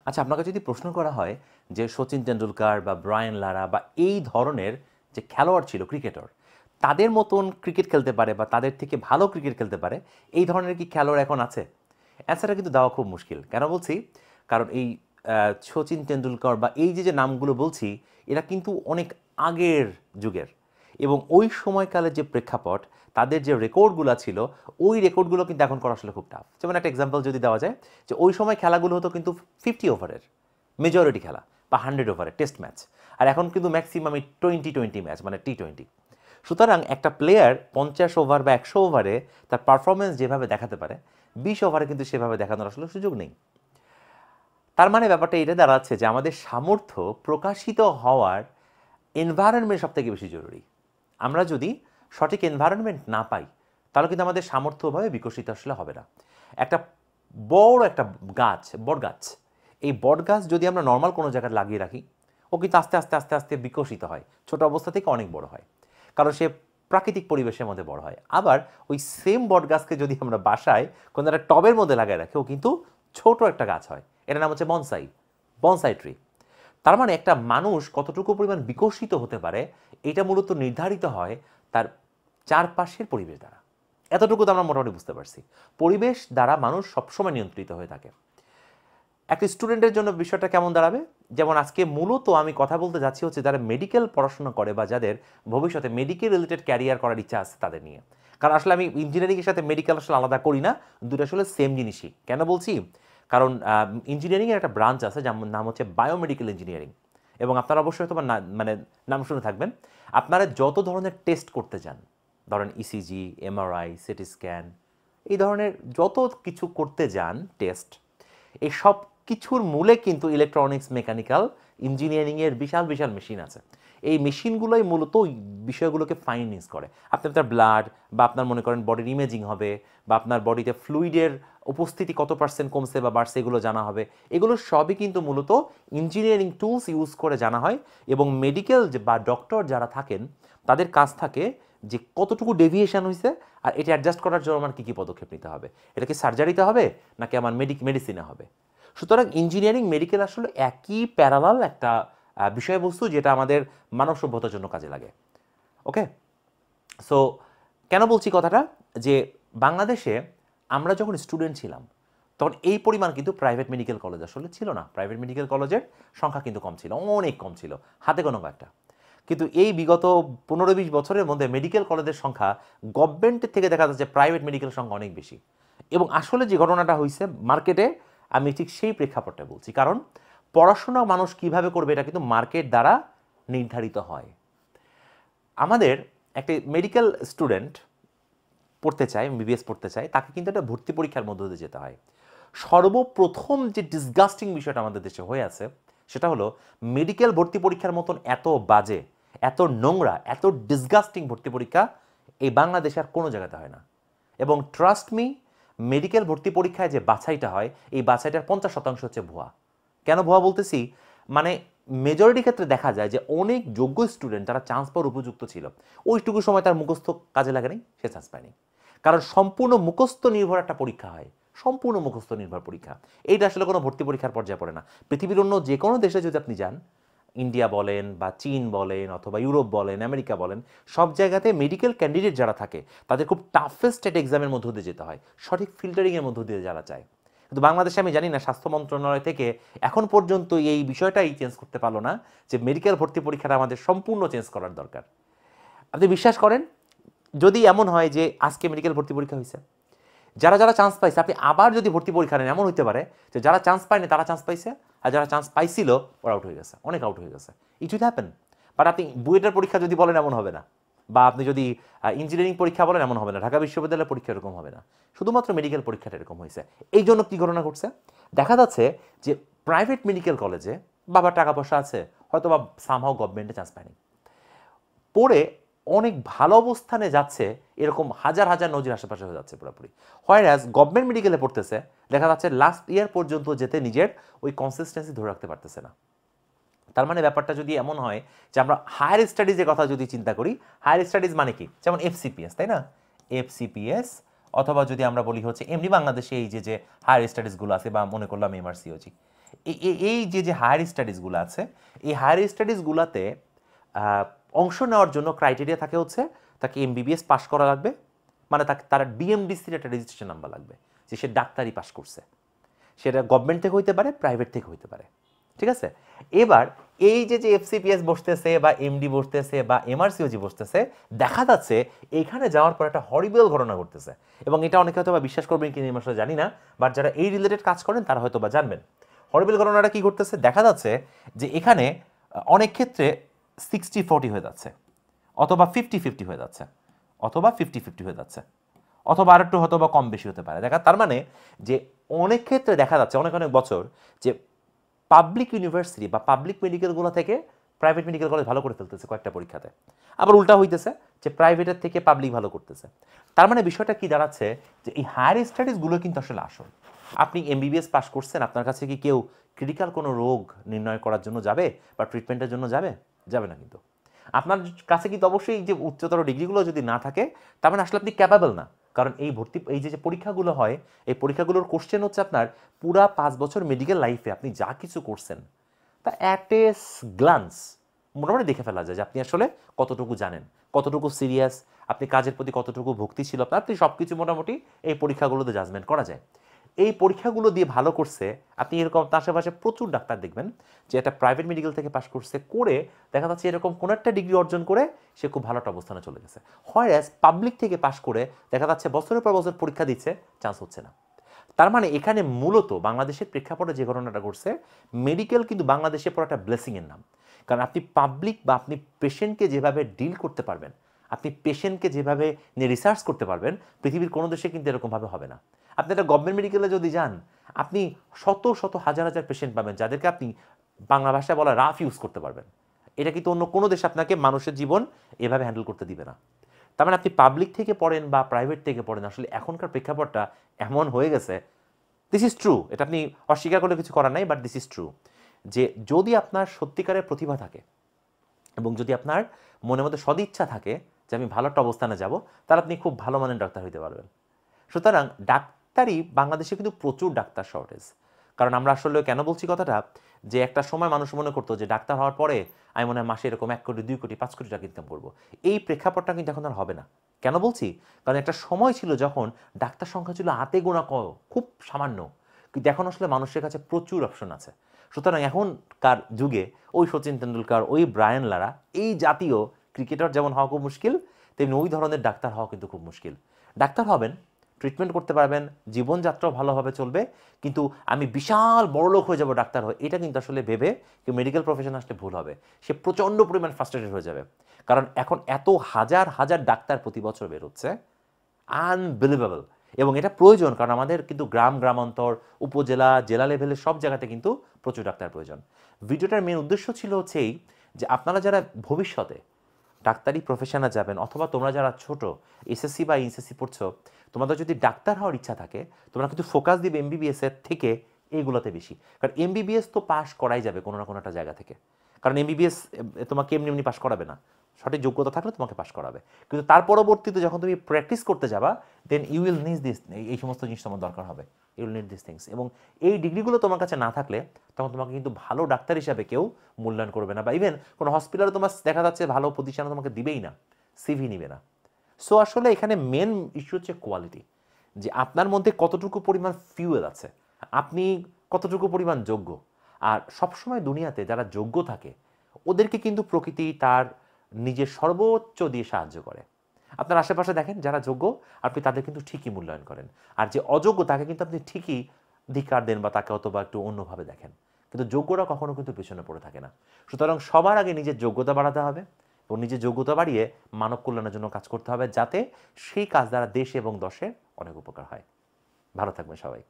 আচ্ছা, আপনাকে যদি প্রশ্ন করা হয় যে সচিন টেন্ডুলকার বা ব্রায়ান লারা বা এই ধরনের যে খেলোয়াড় ছিল ক্রিকেটার, তাদের মতন ক্রিকেট খেলতে পারে বা তাদের থেকে ভালো ক্রিকেট খেলতে পারে এই ধরনের কি খেলোয়াড় এখন আছে? অ্যান্সারটা কিন্তু দেওয়া খুব মুশকিল। কেন বলছি? কারণ এই সচিন টেন্ডুলকর বা এই যে নামগুলো বলছি, এরা কিন্তু অনেক আগের যুগের, এবং ওই সময়কালের যে প্রেক্ষাপট, তাদের যে রেকর্ডগুলো ছিল, ওই রেকর্ডগুলো কিন্তু এখন করা আসলে খুব টাফ। যেমন একটা এক্সাম্পল যদি দেওয়া যায়, যে ওই সময় খেলাগুলো হতো কিন্তু 50 ওভারের মেজরিটি খেলা, বা 100 ওভারের টেস্ট ম্যাচ। আর এখন কিন্তু ম্যাক্সিমামই 20-20 ম্যাচ, মানে T20। সুতরাং একটা প্লেয়ার 50 ওভার বা 100 ওভারে তার পারফরমেন্স যেভাবে দেখাতে পারে, 20 ওভারে কিন্তু সেভাবে দেখানোর আসলে সুযোগ নেই। তার মানে ব্যাপারটা এটা দাঁড়াচ্ছে যে আমাদের সামর্থ্য প্রকাশিত হওয়ার এনভায়রনমেন্ট সবথেকে বেশি জরুরি। আমরা যদি সঠিক এনভায়রনমেন্ট না পাই, তাহলে কিন্তু আমাদের সামর্থ্যভাবে বিকশিত আসলে হবে না। একটা বড় একটা গাছ, বট গাছ, এই বট গাছ যদি আমরা নর্মাল কোনো জায়গায় লাগিয়ে রাখি, ও কিন্তু আস্তে আস্তে আস্তে আস্তে বিকশিত হয়, ছোট অবস্থা থেকে অনেক বড় হয়, কারণ সে প্রাকৃতিক পরিবেশের মধ্যে বড় হয়। আবার ওই সেম বট গাছকে যদি আমরা বাসায় কোনো একটা টবের মধ্যে লাগাই রাখি, ও কিন্তু ছোট একটা গাছ হয়। এটার নাম হচ্ছে বনসাই, বনসাই ট্রি। তার মানে একটা মানুষ কতটুকু পরিমাণ বিকশিত হতে পারে, এটা মূলত নির্ধারিত হয় তার চারপাশের পরিবেশ দ্বারা। এতটুকু তো আমরা মোটামুটি বুঝতে পারছি। পরিবেশ দ্বারা মানুষ সবসময় নিয়ন্ত্রিত হয়ে থাকে। একটা স্টুডেন্টের জন্য বিষয়টা কেমন দাঁড়াবে? যেমন আজকে মূলত আমি কথা বলতে যাচ্ছি হচ্ছে যারা মেডিকেল পড়াশোনা করে বা যাদের ভবিষ্যতে মেডিকেল রিলেটেড ক্যারিয়ার করার ইচ্ছা আছে তাদের নিয়ে। কারণ আসলে আমি ইঞ্জিনিয়ারিংয়ের সাথে মেডিকেল আসলে আলাদা করি না, দুটো আসলে সেম জিনিসই। কেন বলছি? কারণ ইঞ্জিনিয়ারিংয়ের একটা ব্রাঞ্চ আছে যার নাম হচ্ছে বায়োমেডিক্যাল ইঞ্জিনিয়ারিং, এবং আপনারা অবশ্যই হয়তো মানে নাম শুনে থাকবেন। আপনারা যত ধরনের টেস্ট করতে যান, ধরেন ইসিজি, এমআরআই, সিটি স্ক্যান, এই ধরনের যত কিছু করতে যান টেস্ট, এই সব কিছুর মূলে কিন্তু ইলেকট্রনিক্স, মেকানিক্যাল ইঞ্জিনিয়ারিংয়ের বিশাল বিশাল মেশিন আছে। এই মেশিনগুলোই মূলত ওই বিষয়গুলোকে ফাইন্যান্স করে। আপনি আপনার ব্লাড বা আপনার মনে করেন বডির ইমেজিং হবে, বা আপনার বডিতে ফ্লুইডের উপস্থিতি কত পার্সেন্ট কমছে বা বাড়ছে এগুলো জানা হবে। এগুলো সবই কিন্তু মূলত ইঞ্জিনিয়ারিং টুলস ইউজ করে জানা হয়। এবং মেডিকেল বা ডক্টর যারা থাকেন, তাদের কাজ থাকে যে কতটুকু ডেভিয়েশন হয়েছে, আর এটা অ্যাডজাস্ট করার জন্য আমার কী কী পদক্ষেপ নিতে হবে। এটা কি সার্জারিতে হবে নাকি আমার মেডিসিনে হবে? সুতরাং ইঞ্জিনিয়ারিং মেডিকেল আসলে একই প্যারালাল একটা বিষয়বস্তু, যেটা আমাদের মানব সভ্যতার জন্য কাজে লাগে। ওকে, সো কেন বলছি কথাটা? যে বাংলাদেশে আমরা যখন স্টুডেন্ট ছিলাম, তখন এই পরিমাণ কিন্তু প্রাইভেট মেডিকেল কলেজ আসলে ছিল না। প্রাইভেট মেডিকেল কলেজের সংখ্যা কিন্তু কম ছিল, অনেক কম ছিল, হাতে গোনা কয়েকটা। কিন্তু এই বিগত 15-20 বছরের মধ্যে মেডিকেল কলেজের সংখ্যা গভর্নমেন্টের থেকে দেখা যাচ্ছে প্রাইভেট মেডিকেল সংখ্যা অনেক বেশি। এবং আসলে যে ঘটনাটা হয়েছে মার্কেটে, আমি ঠিক সেই প্রেক্ষাপটটা বলছি। কারণ পড়াশোনা মানুষ কিভাবে করবে এটা কিন্তু মার্কেট দ্বারা নির্ধারিত হয়। আমাদের একটা মেডিকেল স্টুডেন্ট পড়তে চায়, এমবিবিএস পড়তে চায়, তাকে কিন্তু একটা ভর্তি পরীক্ষার মধ্য দিয়ে যেতে হয়। সর্বপ্রথম যে ডিসগাস্টিং বিষয়টা আমাদের দেশে হয়ে আছে, সেটা হলো মেডিকেল ভর্তি পরীক্ষার মতন এত বাজে, এত নোংরা, এত ডিসগাস্টিং ভর্তি পরীক্ষা এই বাংলাদেশে আর কোনো জায়গাতে হয় না। এবং ট্রাস্ট মি, মেডিকেল ভর্তি পরীক্ষায় যে বাছাইটা হয়, এই বাছাইটার 50% হচ্ছে ভুয়া। কেন ভুয়া বলতেছি? মানে মেজরিটি ক্ষেত্রে দেখা যায় যে অনেক যোগ্য স্টুডেন্ট যারা চান্স পাওয়ার উপযুক্ত ছিল, ওইটুকু সময় তার মুখস্থ কাজে লাগে নাই, সে চান্স পায়নি। কারণ সম্পূর্ণ মুখস্থ নির্ভর একটা পরীক্ষা হয়, সম্পূর্ণ মুখস্থ নির্ভর পরীক্ষা। এইটা আসলে কোনো ভর্তি পরীক্ষার পর্যায়ে পড়ে না। পৃথিবীর অন্য যে কোনো দেশে যদি আপনি যান, ইন্ডিয়া বলেন বা চীন বলেন অথবা ইউরোপ বলেন, আমেরিকা বলেন, সব জায়গাতে মেডিকেল ক্যান্ডিডেট যারা থাকে তাদের খুব টাফেস্ট একটা এক্সামের মধ্য দিয়ে যেতে হয়, সঠিক ফিল্টারিংয়ের মধ্য দিয়ে যারা চায়। কিন্তু বাংলাদেশে আমি জানি না স্বাস্থ্য মন্ত্রণালয় থেকে এখন পর্যন্ত এই বিষয়টাই চেঞ্জ করতে পারলো না, যে মেডিকেল ভর্তি পরীক্ষাটা আমাদের সম্পূর্ণ চেঞ্জ করার দরকার। আপনি বিশ্বাস করেন, যদি এমন হয় যে আজকে মেডিকেল ভর্তি পরীক্ষা হয়েছে, যারা যারা চান্স পাইছে, আপনি আবার যদি ভর্তি পরীক্ষা নেন, এমন হইতে পারে যে যারা চান্স পায়নি তারা চান্স পাইছে, আর যারা চান্স পাইছিল ওরা আউট হয়ে গেছে, অনেক আউট হয়ে গেছে। It will happen. বাট আপনি বুয়েটের পরীক্ষা যদি বলেন, এমন হবে না। বা আপনি যদি ইঞ্জিনিয়ারিং পরীক্ষা বলেন, এমন হবে না। ঢাকা বিশ্ববিদ্যালয়ের পরীক্ষা এরকম হবে না। শুধুমাত্র মেডিকেল পরীক্ষাটা এরকম হয়েছে। এই জন্য কী ঘটনা ঘটছে? দেখা যাচ্ছে যে প্রাইভেট মেডিকেল কলেজে বাবার টাকা পয়সা আছে, হয়তো বা সামহাও গভর্নমেন্টে চান্স পায়নি, পড়ে অনেক ভালো অবস্থানে যাচ্ছে, এরকম হাজার হাজার নজির আশেপাশে হয়ে যাচ্ছে পুরোপুরি। হোয়ারাজ গভর্নমেন্ট মেডিকেলে পড়তেছে, দেখা যাচ্ছে লাস্ট ইয়ার পর্যন্ত যেতে নিজের ওই কনসিস্টেন্সি ধরে রাখতে পারতেছে না। তার মানে ব্যাপারটা যদি এমন হয় যে আমরা হায়ার স্টাডিজের কথা যদি চিন্তা করি, হায়ার স্টাডিজ মানে কি? যেমন এফসিপিএস, তাই না? এফসিপিএস, অথবা যদি আমরা বলি হচ্ছে এমনি বাংলাদেশে এই যে হায়ার স্টাডিজগুলো আছে, বা মনে করলাম এমআরসিওজি, এই যে হায়ার স্টাডিজগুলো আছে, এই হায়ার স্টাডিজগুলোতে অংশ নেওয়ার জন্য ক্রাইটেরিয়া থাকে হচ্ছে তাকে এমবিবিএস পাস করা লাগবে, মানে তার বিএমডিসির একটা রেজিস্ট্রেশন নাম্বার লাগবে যে সে ডাক্তারি পাস করছে। সেটা গভর্নমেন্ট থেকে হইতে পারে, প্রাইভেট থেকে হইতে পারে, ঠিক আছে। এবার এই যে এফসিপিএস বসতেছে বা এমডি বসতেছে বা এমআরসিওজি বসতেছে, দেখা যাচ্ছে এইখানে যাওয়ার পর একটা হরিবল ঘটনা ঘটতেছে, এবং এটা অনেকে হয়তো বা বিশ্বাস করবেন কিনা আমি আসলে জানি না, বাট যারা এই রিলেটেড কাজ করেন তারা হয়তো বা জানবেন। হরিবল ঘটনাটা কি ঘটতেছে, দেখা যাচ্ছে যে এখানে অনেক ক্ষেত্রে 60-40 হয়ে যাচ্ছে, অথবা 50-50 হয়ে যাচ্ছে, অথবা 50-50 হয়ে যাচ্ছে, অথবা আর একটু হয়তো বা কম বেশি হতে পারে। তার মানে যে অনেক ক্ষেত্রে দেখা যাচ্ছে অনেক অনেক বছর যে পাবলিক ইউনিভার্সিটি বা পাবলিক মেডিকেলগুলো থেকে প্রাইভেট মেডিকেল কলেজ ভালো করে ফেলতেছে কয়েকটা পরীক্ষাতে, আবার উল্টা হইতেছে যে প্রাইভেটের থেকে পাবলিক ভালো করতেছে। তার মানে বিষয়টা কি দাঁড়াচ্ছে যে এই হায়ার স্টাডিজগুলো কিন্তু আসলে আসল। আপনি এমবিবিএস পাস করছেন, আপনার কাছে কি কেউ ক্রিটিক্যাল কোনো রোগ নির্ণয় করার জন্য যাবে বা ট্রিটমেন্টের জন্য যাবে? যাবে না। কিন্তু আপনার কাছে কিন্তু অবশ্যই যে উচ্চতর ডিগ্রিগুলো যদি না থাকে, তার মানে আসলে আপনি ক্যাপাবল না। কারণ এই যে পরীক্ষাগুলো হয়, এই পরীক্ষাগুলোর কোশ্চেন হচ্ছে আপনার পুরা 5 বছর মেডিকেল লাইফে আপনি যা কিছু করছেন তা অ্যাট এ গ্লান্স মোটামুটি দেখে ফেলা যায় যে আপনি আসলে কতটুকু জানেন, কতটুকু সিরিয়াস, আপনি কাজের প্রতি কতটুকু ভক্তি ছিল আপনার, আপনি সব কিছু মোটামুটি এই পরীক্ষাগুলোতে জাজমেন্ট করা যায়। এই পরীক্ষাগুলো দিয়ে ভালো করছে আপনি, এরকম তার আশেপাশে প্রচুর ডাক্তার দেখবেন যে একটা প্রাইভেট মেডিকেল থেকে পাশ করছে, করে দেখা যাচ্ছে এরকম কোনো একটা ডিগ্রি অর্জন করে সে খুব ভালো একটা অবস্থানে চলে গেছে। হয়রাস পাবলিক থেকে পাশ করে দেখা যাচ্ছে বছরের পর বছর পরীক্ষা দিচ্ছে, চান্স হচ্ছে না। তার মানে এখানে মূলত বাংলাদেশের প্রেক্ষাপটে যে ঘটনাটা ঘটছে, মেডিকেল কিন্তু বাংলাদেশে পর একটা ব্লেসিংয়ের নাম। কারণ আপনি পাবলিক বা আপনি পেশেন্টকে যেভাবে ডিল করতে পারবেন, আপনি পেশেন্টকে যেভাবে নিয়ে রিসার্চ করতে পারবেন, পৃথিবীর কোনো দেশে কিন্তু এরকমভাবে হবে না। আপনি একটা গভর্নমেন্ট মেডিকেলে যদি যান, আপনি শত শত হাজার হাজার পেশেন্ট পাবেন যাদেরকে আপনি বাংলা ভাষায় বলা রাফ ইউজ করতে পারবেন। এটা কিন্তু অন্য কোনো দেশ আপনাকে মানুষের জীবন এভাবে হ্যান্ডেল করতে দিবে না। তার মানে আপনি পাবলিক থেকে পড়েন বা প্রাইভেট থেকে পড়েন, আসলে এখনকার প্রেক্ষাপটটা এমন হয়ে গেছে, দিস ইজ ট্রু, এটা আপনি অস্বীকার করলে কিছু করার নাই, বাট দিস ইজ ট্রু, যে যদি আপনার সত্যিকারের প্রতিভা থাকে এবং যদি আপনার মনের মধ্যে সদিচ্ছা থাকে যে আমি ভালো একটা অবস্থানে যাব, তাহলে আপনি খুব ভালো মানের ডাক্তার হইতে পারবেন। সুতরাং ডাক্তারি বাংলাদেশে কিন্তু প্রচুর ডাক্তার শর্টেজ। কারণ আমরা আসলে কেন বলছি কথাটা, যে একটা সময় মানুষ মনে করতো যে ডাক্তার হওয়ার পরে আমি মনে হয় মাসে এরকম 1 কোটি 2 কোটি 5 কোটি টাকা ইনকাম করবো। এই প্রেক্ষাপটটা কিন্তু এখন আর হবে না। কেন বলছি, কারণ একটা সময় ছিল যখন ডাক্তার সংখ্যা ছিল হাতে গোনা খুব সামান্য, কিন্তু এখন আসলে মানুষের কাছে প্রচুর অপশন আছে। সুতরাং এখনকার যুগে ওই সচিন তেন্ডুলকার, ওই ব্রায়ান লারা, এই জাতীয় ক্রিকেটার যেমন হওয়া খুব মুশকিল, তেমনি ওই ধরনের ডাক্তার হওয়া কিন্তু খুব মুশকিল। ডাক্তার হবেন, ট্রিটমেন্ট করতে পারবেন, জীবনযাত্রাও ভালোভাবে চলবে, কিন্তু আমি বিশাল বড় লোক হয়ে যাব ডাক্তার হয়ে, এটা কিন্তু আসলে ভেবে কেউ মেডিকেল প্রফেশন আসলে ভুল হবে। সে প্রচণ্ড পরিমাণ ফ্রাস্ট্রেটেড হয়ে যাবে। কারণ এখন এত হাজার হাজার ডাক্তার প্রতি বছর বেরোচ্ছে, আনবিলিভেবল। এবং এটা প্রয়োজন, কারণ আমাদের কিন্তু গ্রামান্তর, উপজেলা, জেলা লেভেলের সব জায়গাতে কিন্তু প্রচুর ডাক্তার প্রয়োজন। ভিডিওটার মেন উদ্দেশ্য ছিল হচ্ছে এই, যে আপনারা যারা ভবিষ্যতে ডাক্তারি প্রফেশনে যাবেন, অথবা তোমরা যারা ছোট এসএসসি বা এইচএসসি পড়ছো, তোমাদের যদি ডাক্তার হওয়ার ইচ্ছা থাকে, তোমরা কিন্তু ফোকাস দিবে এমবিবিএস এর থেকে এইগুলোতে বেশি। কারণ এমবিবিএস তো পাস করাই যাবে কোনো না কোনো একটা জায়গা থেকে, কারণ এমবিবিএস তোমাকে এমনি এমনি পাস করাবে না, সঠিক যোগ্যতা থাকলে তোমাকে পাস করাবে। কিন্তু তার পরবর্তীতে যখন তুমি প্র্যাকটিস করতে যাবা, then you will need this, এই সমস্ত জিনিস তোমার দরকার হবে, you will need this things. এবং এই ডিগ্রিগুলো তোমার কাছে না থাকলে তখন তোমাকে কিন্তু ভালো ডাক্তার হিসাবে কেউ মূল্যায়ন করবে না, বা ইভেন কোনো হসপিটালে তোমার দেখা যাচ্ছে ভালো প্রতিষ্ঠানে তোমাকে দিবেই না, সিভি নিবে না। সো আসলে এখানে মেন ইস্যু হচ্ছে কোয়ালিটি, যে আপনার মধ্যে কতটুকু পরিমাণ ফিউয়েল আছে, আপনি কতটুকু পরিমাণ যোগ্য। আর সবসময় দুনিয়াতে যারা যোগ্য থাকে ওদেরকে কিন্তু প্রকৃতি তার নিজের সর্বোচ্চ দিয়ে সাহায্য করে। আপনার আশেপাশে দেখেন যারা যোগ্য, আপনি তাদের কিন্তু ঠিকই মূল্যায়ন করেন, আর যে অযোগ্য তাকে কিন্তু আপনি ঠিকই ধিক্কার দেন বা তাকে অথবা একটু অন্যভাবে দেখেন, কিন্তু যোগ্যরা কখনো কিন্তু পেছনে পড়ে থাকে না। সুতরাং সবার আগে নিজের যোগ্যতা বাড়াতে হবে, এবং নিজের যোগ্যতা বাড়িয়ে মানব কল্যাণের জন্য কাজ করতে হবে, যাতে সেই কাজ দ্বারা দেশ এবং দশের অনেক উপকার হয়। ভালো থাকবেন সবাই।